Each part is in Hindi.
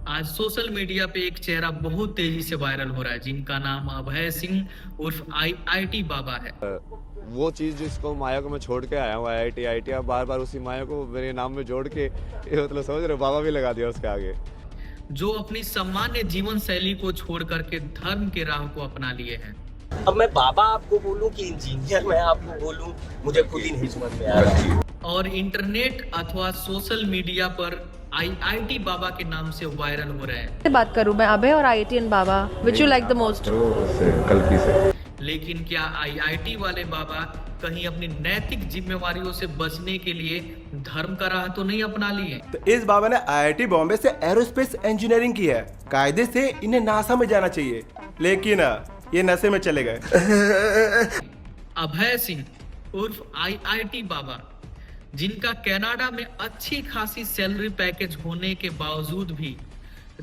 आज सोशल मीडिया पे एक चेहरा बहुत तेजी से वायरल हो रहा है जिनका नाम अभय सिंह उर्फ आईआईटी बाबा है। वो चीज़ जिसको माया को मैं छोड़ के आया हूँ आईआईटी अब बार बार उसी माया को मेरे नाम में जोड़ के ये मतलब समझ रहे हो, बाबा भी लगा दिया उसके आगे। जो अपनी सामान्य जीवन शैली को छोड़ करके धर्म के राह को अपना लिए हैं। अब मैं बाबा आपको बोलूं कि इंजीनियर मैं आपको बोलूं, मुझे खुद ही नहीं समझ में आ रहा। और इंटरनेट अथवा सोशल मीडिया पर आईआईटी बाबा के नाम से वायरल हो रहे हैं। बात करूं मैं अभय और IITian Baba, which you like the most? Kalpi से। लेकिन क्या आईआईटी वाले बाबा कहीं अपनी नैतिक जिम्मेवारियों से बचने के लिए धर्म का राह तो नहीं अपना लिए? तो इस बाबा ने आईआईटी बॉम्बे से एरोस्पेस इंजीनियरिंग की है। कायदे से इन्हें नासा में जाना चाहिए, लेकिन ये नशे में चले गए। अभय सिंह उर्फ आईआईटी बाबा, जिनका कनाडा में अच्छी खासी सैलरी पैकेज होने के बावजूद भी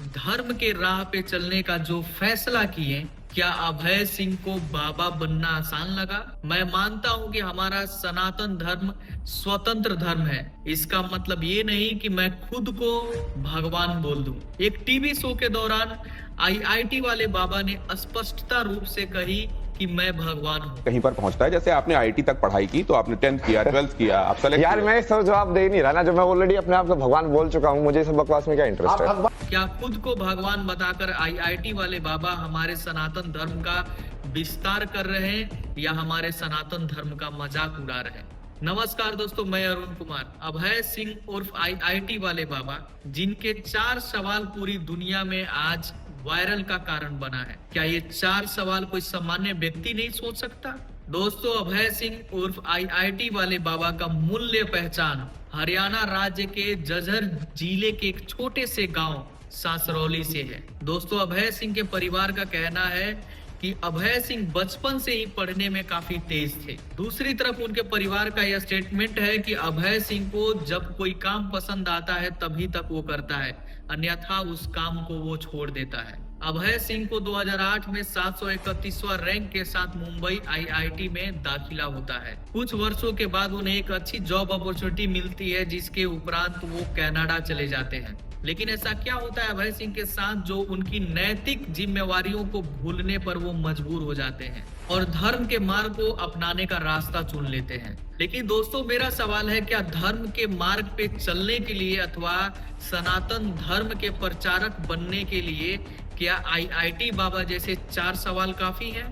धर्म के राह पे चलने का जो फैसला किए, क्या अभय सिंह को बाबा बनना आसान लगा? मैं मानता हूं कि हमारा सनातन धर्म स्वतंत्र धर्म है। इसका मतलब ये नहीं कि मैं खुद को भगवान बोल दूं। एक टीवी शो के दौरान आईआईटी वाले बाबा ने स्पष्टता रूप से कही कि मैं भगवान हूँ। कहीं पर पहुंचता है, जैसे आपने आईटी तक पढ़ाई की तो आपने 10th किया, 12th किया, आप सेलेक्ट यार मैं सब जवाब दे ही नहीं रहा ना, जो मैं ऑलरेडी अपने आप को भगवान बोल चुका हूँ, मुझे सब बकवास में क्या इंटरेस्ट है। क्या खुद को भगवान बताकर आईआईटी वाले बाबा हमारे सनातन धर्म का विस्तार कर रहे हैं या हमारे सनातन धर्म का मजाक उड़ा रहे हैं? नमस्कार दोस्तों, मैं अरुण कुमार। अभय सिंह उर्फ आईआईटी वाले बाबा, जिनके 4 सवाल पूरी दुनिया में आज वायरल का कारण बना है, क्या ये 4 सवाल कोई सामान्य व्यक्ति नहीं सोच सकता? दोस्तों, अभय सिंह उर्फ आईआईटी वाले बाबा का मूल्य पहचान हरियाणा राज्य के जजर जिले के एक छोटे से गांव सासरौली से है। दोस्तों, अभय सिंह के परिवार का कहना है कि अभय सिंह बचपन से ही पढ़ने में काफी तेज थे। दूसरी तरफ उनके परिवार का यह स्टेटमेंट है कि अभय सिंह को जब कोई काम पसंद आता है तभी तक वो करता है, अन्यथा उस काम को वो छोड़ देता है। अभय सिंह को 2008 में 731वां रैंक के साथ मुंबई आईआईटी में दाखिला होता है। कुछ वर्षों के बाद उन्हें एक अच्छी जॉब अपॉर्चुनिटी मिलती है, जिसके उपरांत वो कनाडा चले जाते हैं। लेकिन ऐसा क्या होता है अभय सिंह के साथ जो उनकी नैतिक जिम्मेवारियों को भूलने पर वो मजबूर हो जाते हैं और धर्म के मार्ग को अपनाने का रास्ता चुन लेते हैं? लेकिन दोस्तों, मेरा सवाल है, क्या धर्म के मार्ग पे चलने के लिए अथवा सनातन धर्म के प्रचारक बनने के लिए क्या आईआईटी बाबा जैसे 4 सवाल काफी हैं?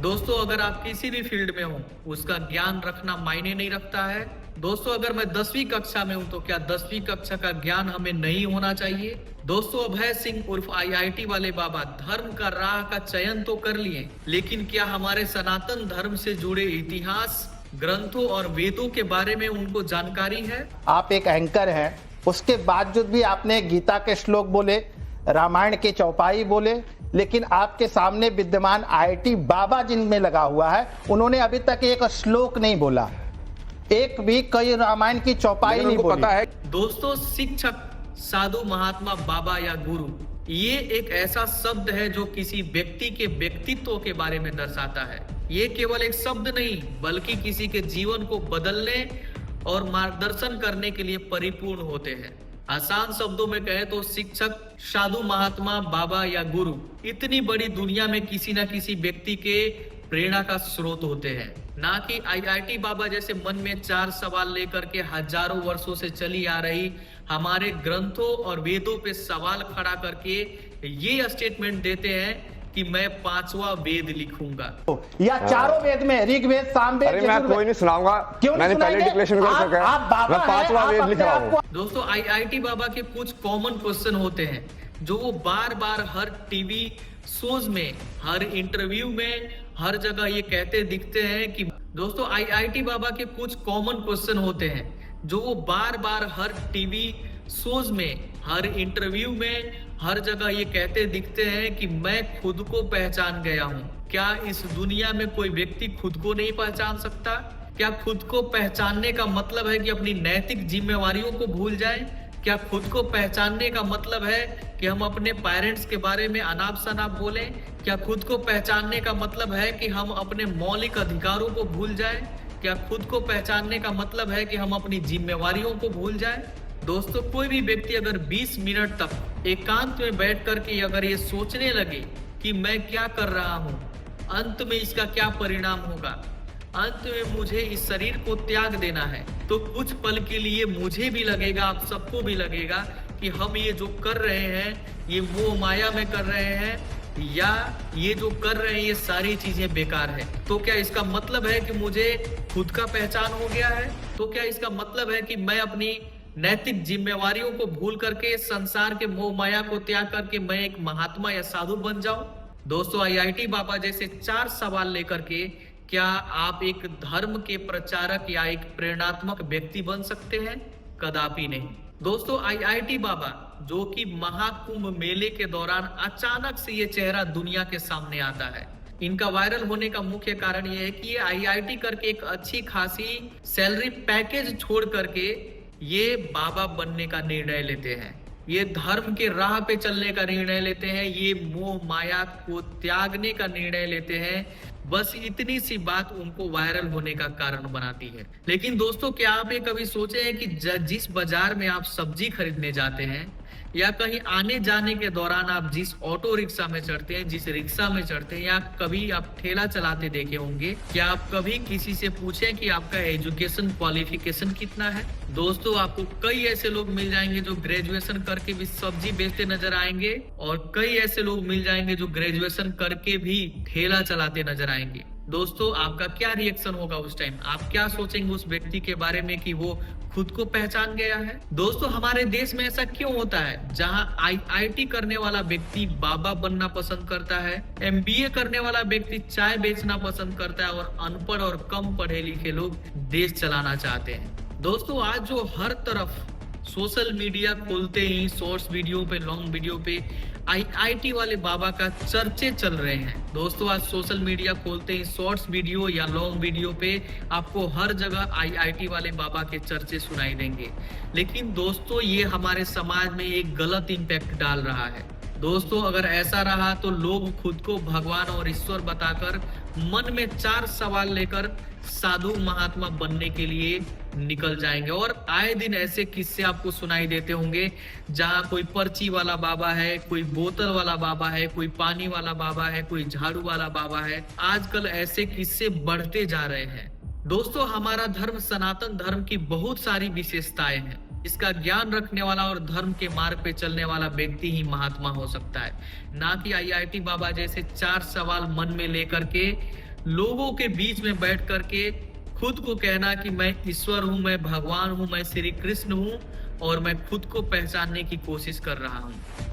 दोस्तों, अगर आप किसी भी फील्ड में हो, उसका ज्ञान रखना मायने नहीं रखता है। दोस्तों, अगर मैं 10वीं कक्षा में हूं तो क्या 10वीं कक्षा का ज्ञान हमें नहीं होना चाहिए? दोस्तों, अभय सिंह उर्फ आईआईटी वाले बाबा धर्म का राह का चयन तो कर लिए, लेकिन क्या हमारे सनातन धर्म से जुड़े इतिहास, ग्रंथों और वेदों के बारे में उनको जानकारी है? आप एक एंकर हैं, उसके बावजूद भी आपने गीता के श्लोक बोले, रामायण के चौपाई बोले, लेकिन आपके सामने विद्यमान आईआईटी बाबा जिनमें लगा हुआ है, उन्होंने अभी तक एक श्लोक नहीं बोला, एक भी कई रामायण की चौपाई नहीं बोली। पता है दोस्तों, शिक्षक, साधु, महात्मा, बाबा या गुरु, ये एक ऐसा शब्द है जो किसी व्यक्ति के व्यक्तित्व के बारे में दर्शाता है। ये केवल एक शब्द नहीं, बल्कि किसी के जीवन को बदलने और मार्गदर्शन करने के लिए परिपूर्ण होते हैं। आसान शब्दों में कहे तो शिक्षक, साधु, महात्मा, बाबा या गुरु इतनी बड़ी दुनिया में किसी न किसी व्यक्ति के प्रेरणा का स्रोत होते हैं, ना कि आईआईटी बाबा जैसे मन में 4 सवाल लेकर के हजारों वर्षों से चली आ रही हमारे ग्रंथों और वेदों पे सवाल खड़ा करके ये स्टेटमेंट देते हैं कि मैं 5वां वेद लिखूंगा। या चारों वेद में ऋग्वेद, सामवेद, अरे मैं कोई नहीं सुनाऊंगा, मैंने पहले डिक्लेरेशन कर चुका है, मैं 5वां वेद लिख रहा हूँ। दोस्तों, आईआईटी बाबा के कुछ कॉमन क्वेश्चन होते हैं जो वो बार बार हर टीवी शोज में, हर इंटरव्यू में, हर जगह ये कहते दिखते हैं कि दोस्तों, आईआईटी बाबा के कुछ कॉमन क्वेश्चन होते हैं जो वो बार बार हर टीवी शोज में, हर इंटरव्यू में, हर जगह ये कहते दिखते हैं कि मैं खुद को पहचान गया हूँ। क्या इस दुनिया में कोई व्यक्ति खुद को नहीं पहचान सकता? क्या खुद को पहचानने का मतलब है कि अपनी नैतिक जिम्मेवारियों को भूल जाएं? क्या खुद को पहचानने का मतलब है कि हम अपने पेरेंट्स के बारे में अनाप शनाप बोलें? क्या खुद को पहचानने का मतलब है कि हम अपने मौलिक अधिकारों को भूल जाएं? क्या खुद को पहचानने का मतलब है कि हम अपनी जिम्मेवारियों को भूल जाएं? दोस्तों, कोई भी व्यक्ति अगर 20 मिनट तक एकांत में बैठ कर के अगर ये सोचने लगे कि मैं क्या कर रहा हूँ, अंत में इसका क्या परिणाम होगा, अंत में मुझे इस शरीर को त्याग देना है, तो कुछ पल के लिए मुझे भी लगेगा, आप सबको भी लगेगा कि हम ये जो कर रहे हैं ये मोह माया में कर रहे हैं, या ये जो कर रहे हैं ये सारी चीजें बेकार है। तो क्या इसका मतलब है कि मुझे खुद का पहचान हो गया है? तो क्या इसका मतलब है कि मैं अपनी नैतिक जिम्मेवारियों को भूल करके, संसार के मोह माया को त्याग करके मैं एक महात्मा या साधु बन जाऊं? दोस्तों, आईआईटी बाबा जैसे 4 सवाल लेकर के क्या आप एक धर्म के प्रचारक या एक प्रेरणात्मक व्यक्ति बन सकते हैं? कदापि नहीं। दोस्तों, आईआईटी बाबा जो कि महाकुंभ मेले के दौरान अचानक से ये चेहरा दुनिया के सामने आता है, इनका वायरल होने का मुख्य कारण ये है कि ये आईआईटी करके एक अच्छी खासी सैलरी पैकेज छोड़ करके ये बाबा बनने का निर्णय लेते हैं, ये धर्म के राह पे चलने का निर्णय लेते हैं, ये मोह माया को त्यागने का निर्णय लेते हैं। बस इतनी सी बात उनको वायरल होने का कारण बनाती है। लेकिन दोस्तों, क्या आप ये कभी सोचे हैं कि जिस बाजार में आप सब्जी खरीदने जाते हैं या कहीं आने जाने के दौरान आप जिस ऑटो रिक्शा में चढ़ते हैं, जिस रिक्शा में चढ़ते हैं, या कभी आप ठेला चलाते देखे होंगे, क्या आप कभी किसी से पूछें कि आपका एजुकेशन क्वालिफिकेशन कितना है? दोस्तों, आपको कई ऐसे लोग मिल जाएंगे जो ग्रेजुएशन करके भी सब्जी बेचते नजर आएंगे, और कई ऐसे लोग मिल जाएंगे जो ग्रेजुएशन करके भी ठेला चलाते नजर आएंगे। दोस्तों, आपका क्या रिएक्शन होगा उस टाइम? आप क्या सोचेंगे उस व्यक्ति के बारे में कि वो खुद को पहचान गया है? दोस्तों, हमारे देश में ऐसा क्यों होता है जहां आईआईटी करने वाला व्यक्ति बाबा बनना पसंद करता है, एमबीए करने वाला व्यक्ति चाय बेचना पसंद करता है, और अनपढ़ और कम पढ़े लिखे लोग देश चलाना चाहते हैं? दोस्तों, आज जो हर तरफ सोशल मीडिया खोलते ही शॉर्ट्स वीडियो पे, लॉन्ग वीडियो पे आईआईटी वाले बाबा का चर्चे चल रहे हैं। दोस्तों, आज सोशल मीडिया खोलते ही शॉर्ट्स वीडियो या लॉन्ग वीडियो पे आपको हर जगह आईआईटी वाले बाबा के चर्चे सुनाई देंगे। लेकिन दोस्तों, ये हमारे समाज में एक गलत इम्पैक्ट डाल रहा है। दोस्तों, अगर ऐसा रहा तो लोग खुद को भगवान और ईश्वर बताकर मन में 4 सवाल लेकर साधु महात्मा बनने के लिए निकल जाएंगे। और आए दिन ऐसे किस्से आपको सुनाई देते होंगे जहां कोई पर्ची वाला बाबा है, कोई बोतल वाला बाबा है, कोई पानी वाला बाबा है, कोई झाड़ू वाला बाबा है। आजकल ऐसे किस्से बढ़ते जा रहे हैं। दोस्तों, हमारा धर्म सनातन धर्म की बहुत सारी विशेषताएं हैं। इसका ज्ञान रखने वाला और धर्म के मार्ग पे चलने वाला व्यक्ति ही महात्मा हो सकता है, ना कि आईआईटी बाबा जैसे 4 सवाल मन में लेकर के लोगों के बीच में बैठ करके खुद को कहना कि मैं ईश्वर हूं, मैं भगवान हूं, मैं श्री कृष्ण हूं, और मैं खुद को पहचानने की कोशिश कर रहा हूं।